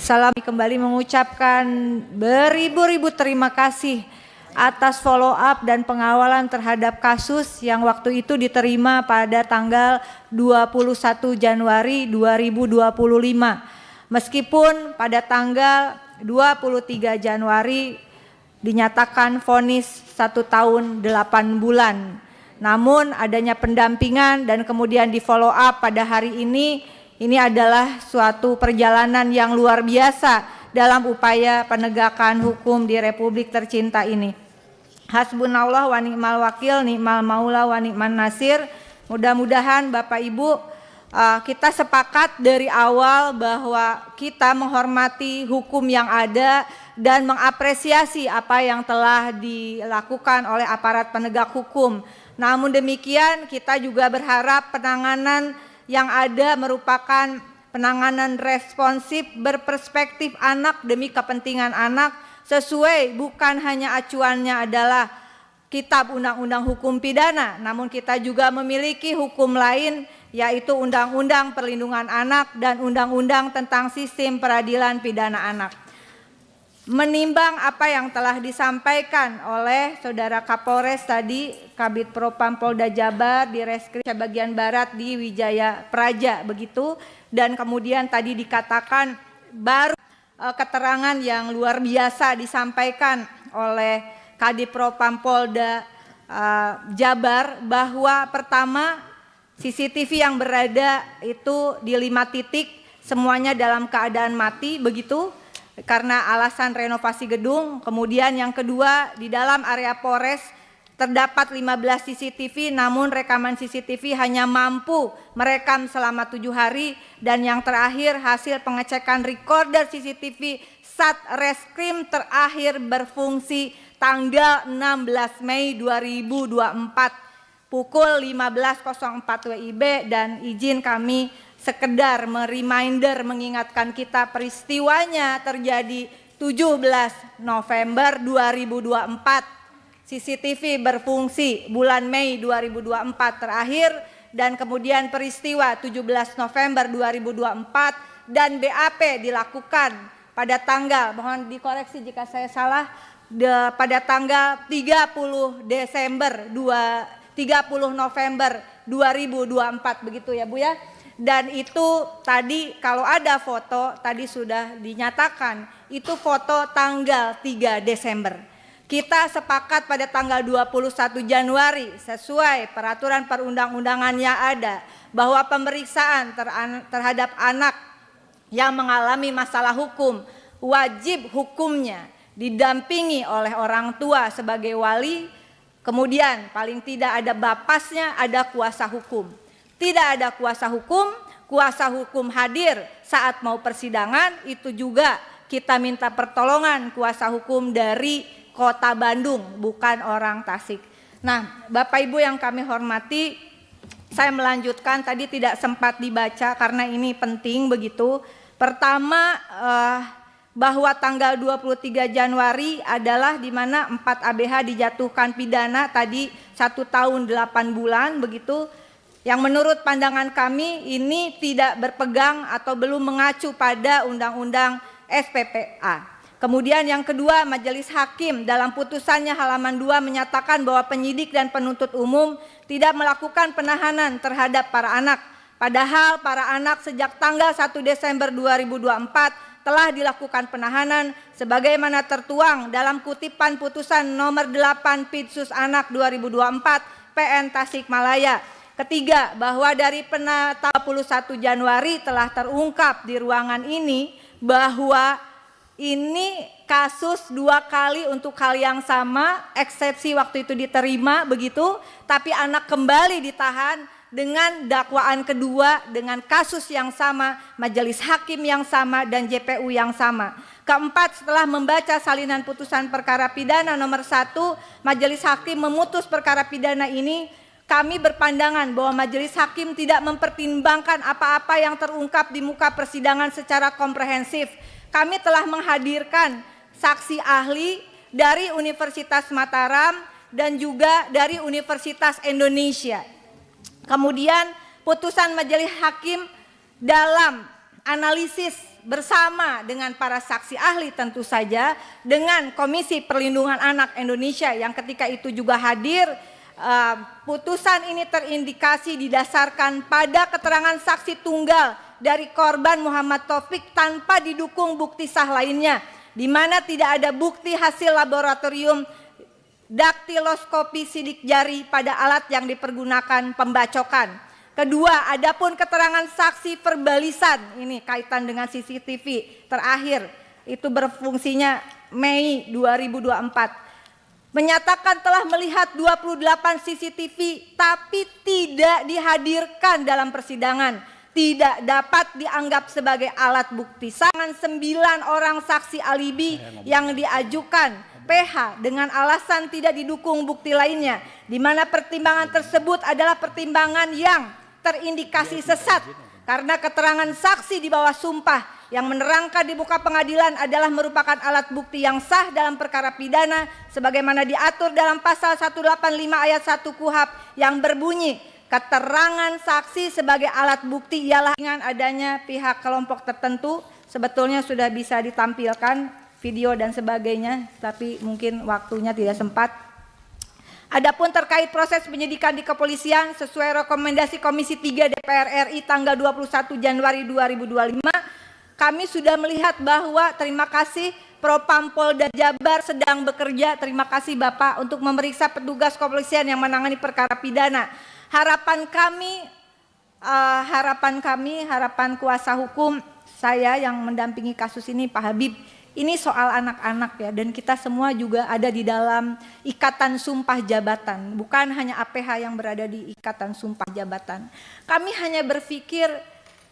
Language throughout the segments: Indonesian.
Salam kembali mengucapkan beribu-ribu terima kasih atas follow up dan pengawalan terhadap kasus yang waktu itu diterima pada tanggal 21 Januari 2025. Meskipun pada tanggal 23 Januari dinyatakan vonis 1 tahun 8 bulan. Namun adanya pendampingan dan kemudian di follow up pada hari ini adalah suatu perjalanan yang luar biasa dalam upaya penegakan hukum di Republik tercinta ini. Hasbunallah wa ni'mal wakil, ni'mal maula wa ni'man nasir. Mudah-mudahan Bapak Ibu kita sepakat dari awal bahwa kita menghormati hukum yang ada dan mengapresiasi apa yang telah dilakukan oleh aparat penegak hukum. Namun demikian kita juga berharap penanganan yang ada merupakan penanganan responsif berperspektif anak demi kepentingan anak sesuai bukan hanya acuannya adalah Kitab Undang-Undang Hukum Pidana, namun kita juga memiliki hukum lain yaitu Undang-Undang Perlindungan Anak dan Undang-Undang tentang Sistem Peradilan Pidana Anak. Menimbang apa yang telah disampaikan oleh Saudara Kapolres tadi, Kabid Propam Polda Jabar di Reskrim bagian Barat di Wijaya Praja begitu, dan kemudian tadi dikatakan baru keterangan yang luar biasa disampaikan oleh Kadif Propam Polda Jabar bahwa pertama CCTV yang berada itu di 5 titik semuanya dalam keadaan mati begitu karena alasan renovasi gedung. Kemudian yang kedua di dalam area Polres terdapat 15 CCTV namun rekaman CCTV hanya mampu merekam selama 7 hari, dan yang terakhir hasil pengecekan recorder CCTV Satreskrim terakhir berfungsi tanggal 16 Mei 2024 pukul 15.04 WIB, dan izin kami sekedar mereminder mengingatkan kita peristiwanya terjadi 17 November 2024. CCTV berfungsi bulan Mei 2024 terakhir, dan kemudian peristiwa 17 November 2024 dan BAP dilakukan pada tanggal, mohon dikoreksi jika saya salah, pada tanggal 30 November 2024 begitu ya Bu ya. Dan itu tadi kalau ada foto tadi sudah dinyatakan itu foto tanggal 3 Desember. Kita sepakat pada tanggal 21 Januari sesuai peraturan perundang-undangan yang ada bahwa pemeriksaan terhadap anak yang mengalami masalah hukum wajib hukumnya didampingi oleh orang tua sebagai wali, kemudian paling tidak ada bapasnya, ada kuasa hukum. Tidak ada kuasa hukum hadir saat mau persidangan, itu juga kita minta pertolongan kuasa hukum dari Kota Bandung, bukan orang Tasik. Nah, Bapak Ibu yang kami hormati, saya melanjutkan tadi tidak sempat dibaca karena ini penting begitu. Pertama, bahwa tanggal 23 Januari adalah di mana 4 ABH dijatuhkan pidana tadi 1 tahun 8 bulan begitu, yang menurut pandangan kami ini tidak berpegang atau belum mengacu pada Undang-Undang SPPA. Kemudian yang kedua, Majelis Hakim dalam putusannya halaman 2 menyatakan bahwa penyidik dan penuntut umum tidak melakukan penahanan terhadap para anak. Padahal para anak sejak tanggal 1 Desember 2024 telah dilakukan penahanan sebagaimana tertuang dalam kutipan putusan nomor 8 Pidsus Anak 2024 PN Tasikmalaya. Ketiga, bahwa dari penata 21 Januari telah terungkap di ruangan ini bahwa ini kasus 2 kali untuk hal yang sama, eksepsi waktu itu diterima begitu, tapi anak kembali ditahan dengan dakwaan kedua dengan kasus yang sama, majelis hakim yang sama, dan JPU yang sama. Keempat, setelah membaca salinan putusan perkara pidana nomor 1, majelis hakim memutus perkara pidana ini. Kami berpandangan bahwa majelis hakim tidak mempertimbangkan apa-apa yang terungkap di muka persidangan secara komprehensif. Kami telah menghadirkan saksi ahli dari Universitas Mataram dan juga dari Universitas Indonesia. Kemudian putusan majelis hakim dalam analisis bersama dengan para saksi ahli tentu saja, dengan Komisi Perlindungan Anak Indonesia yang ketika itu juga hadir. Putusan ini terindikasi didasarkan pada keterangan saksi tunggal dari korban Muhammad Taufik tanpa didukung bukti sah lainnya, di mana tidak ada bukti hasil laboratorium daktiloskopi sidik jari pada alat yang dipergunakan pembacokan. Kedua, adapun keterangan saksi verbalisan, ini kaitan dengan CCTV terakhir, itu berfungsinya Mei 2024. Menyatakan telah melihat 28 CCTV tapi tidak dihadirkan dalam persidangan. Tidak dapat dianggap sebagai alat bukti. Sangat 9 orang saksi alibi yang diajukan PH dengan alasan tidak didukung bukti lainnya. Di mana pertimbangan tersebut adalah pertimbangan yang terindikasi sesat. Karena keterangan saksi di bawah sumpah yang menerangkan di muka pengadilan adalah merupakan alat bukti yang sah dalam perkara pidana sebagaimana diatur dalam pasal 185 ayat 1 KUHP yang berbunyi keterangan saksi sebagai alat bukti ialah dengan adanya pihak kelompok tertentu. Sebetulnya sudah bisa ditampilkan video dan sebagainya, tapi mungkin waktunya tidak sempat. Adapun terkait proses penyidikan di kepolisian sesuai rekomendasi Komisi 3 DPR RI tanggal 21 Januari 2025, kami sudah melihat bahwa terima kasih Propam Polda Jabar sedang bekerja. Terima kasih Bapak untuk memeriksa petugas kepolisian yang menangani perkara pidana. Harapan kuasa hukum saya yang mendampingi kasus ini Pak Habib, ini soal anak-anak ya, dan kita semua juga ada di dalam ikatan sumpah jabatan, bukan hanya APH yang berada di ikatan sumpah jabatan. Kami hanya berpikir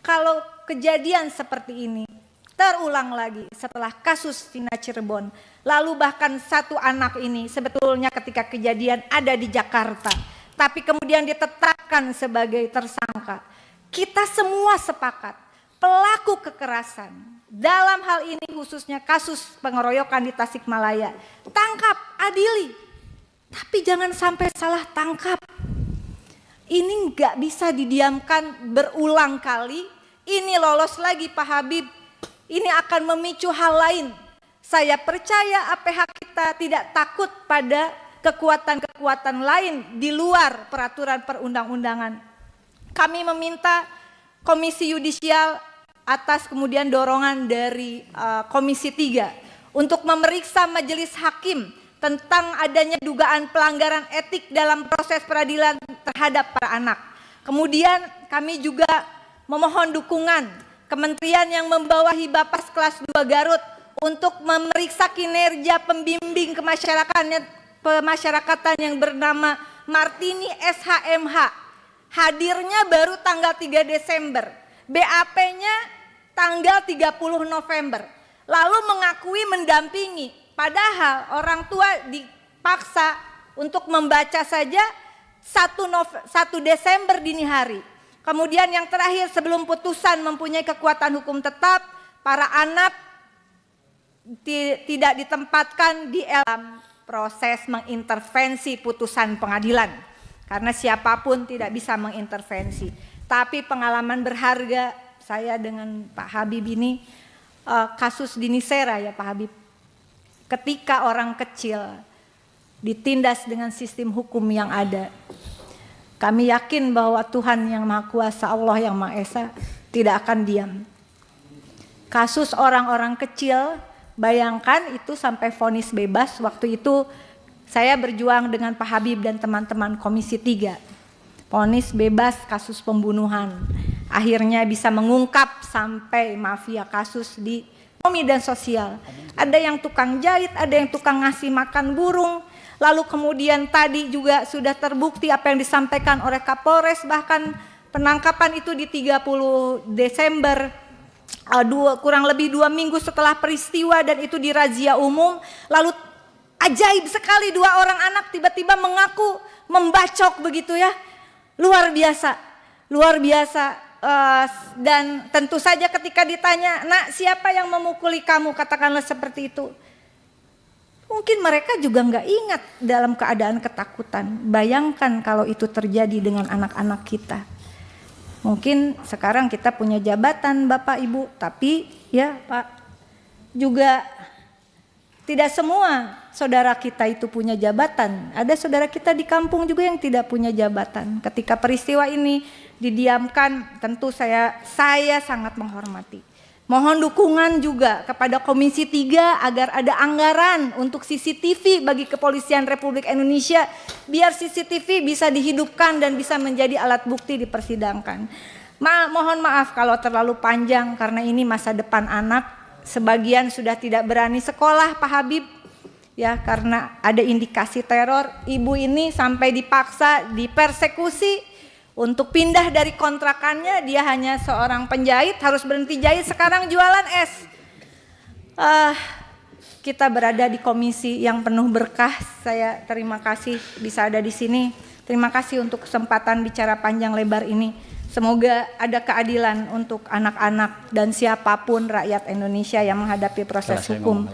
kalau kejadian seperti ini terulang lagi setelah kasus Vina Cirebon, lalu bahkan satu anak ini sebetulnya ketika kejadian ada di Jakarta, tapi kemudian ditetapkan sebagai tersangka. Kita semua sepakat pelaku kekerasan dalam hal ini khususnya kasus pengeroyokan di Tasikmalaya, tangkap, adili, tapi jangan sampai salah tangkap. Ini nggak bisa didiamkan berulang kali. Ini lolos lagi Pak Habib, ini akan memicu hal lain. Saya percaya APH kita tidak takut pada kekuatan-kekuatan lain di luar peraturan perundang-undangan. Kami meminta Komisi Yudisial atas kemudian dorongan dari Komisi 3 untuk memeriksa majelis hakim tentang adanya dugaan pelanggaran etik dalam proses peradilan terhadap para anak. Kemudian kami juga memohon dukungan kementerian yang membawahi Bapas kelas 2 Garut untuk memeriksa kinerja pembimbing kemasyarakatan yang bernama Martini SHMH. Hadirnya baru tanggal 3 Desember, BAP-nya tanggal 30 November, lalu mengakui mendampingi, padahal orang tua dipaksa untuk membaca saja 1 Desember dini hari. Kemudian yang terakhir sebelum putusan mempunyai kekuatan hukum tetap, para anak tidak ditempatkan di dalam proses mengintervensi putusan pengadilan. Karena siapapun tidak bisa mengintervensi. Tapi pengalaman berharga saya dengan Pak Habib ini, kasus di Nisera ya Pak Habib. Ketika orang kecil ditindas dengan sistem hukum yang ada, kami yakin bahwa Tuhan yang Maha Kuasa, Allah yang Maha Esa tidak akan diam. Kasus orang-orang kecil, bayangkan itu sampai vonis bebas. Waktu itu saya berjuang dengan Pak Habib dan teman-teman Komisi 3. Vonis bebas kasus pembunuhan. Akhirnya bisa mengungkap sampai mafia kasus di ekonomi dan sosial. Ada yang tukang jahit, ada yang tukang ngasih makan burung. Lalu kemudian tadi juga sudah terbukti apa yang disampaikan oleh Kapolres, bahkan penangkapan itu di 30 Desember, kurang lebih 2 minggu setelah peristiwa, dan itu di razia umum. Lalu ajaib sekali 2 orang anak tiba-tiba mengaku membacok begitu ya. Luar biasa, luar biasa. Dan tentu saja ketika ditanya, nak siapa yang memukuli kamu, katakanlah seperti itu. Mungkin mereka juga nggak ingat dalam keadaan ketakutan. Bayangkan kalau itu terjadi dengan anak-anak kita. Mungkin sekarang kita punya jabatan Bapak Ibu, tapi ya Pak, juga tidak semua saudara kita itu punya jabatan. Ada saudara kita di kampung juga yang tidak punya jabatan. Ketika peristiwa ini didiamkan, tentu saya sangat menghormati. Mohon dukungan juga kepada Komisi 3 agar ada anggaran untuk CCTV bagi Kepolisian Republik Indonesia, biar CCTV bisa dihidupkan dan bisa menjadi alat bukti dipersidangkan. Mohon maaf kalau terlalu panjang karena ini masa depan anak. Sebagian sudah tidak berani sekolah Pak Habib, ya karena ada indikasi teror. Ibu ini sampai dipaksa, dipersekusi untuk pindah dari kontrakannya. Dia hanya seorang penjahit, harus berhenti jahit, sekarang jualan es. Kita berada di komisi yang penuh berkah. Saya terima kasih bisa ada di sini. Terima kasih untuk kesempatan bicara panjang lebar ini. Semoga ada keadilan untuk anak-anak dan siapapun rakyat Indonesia yang menghadapi proses hukum.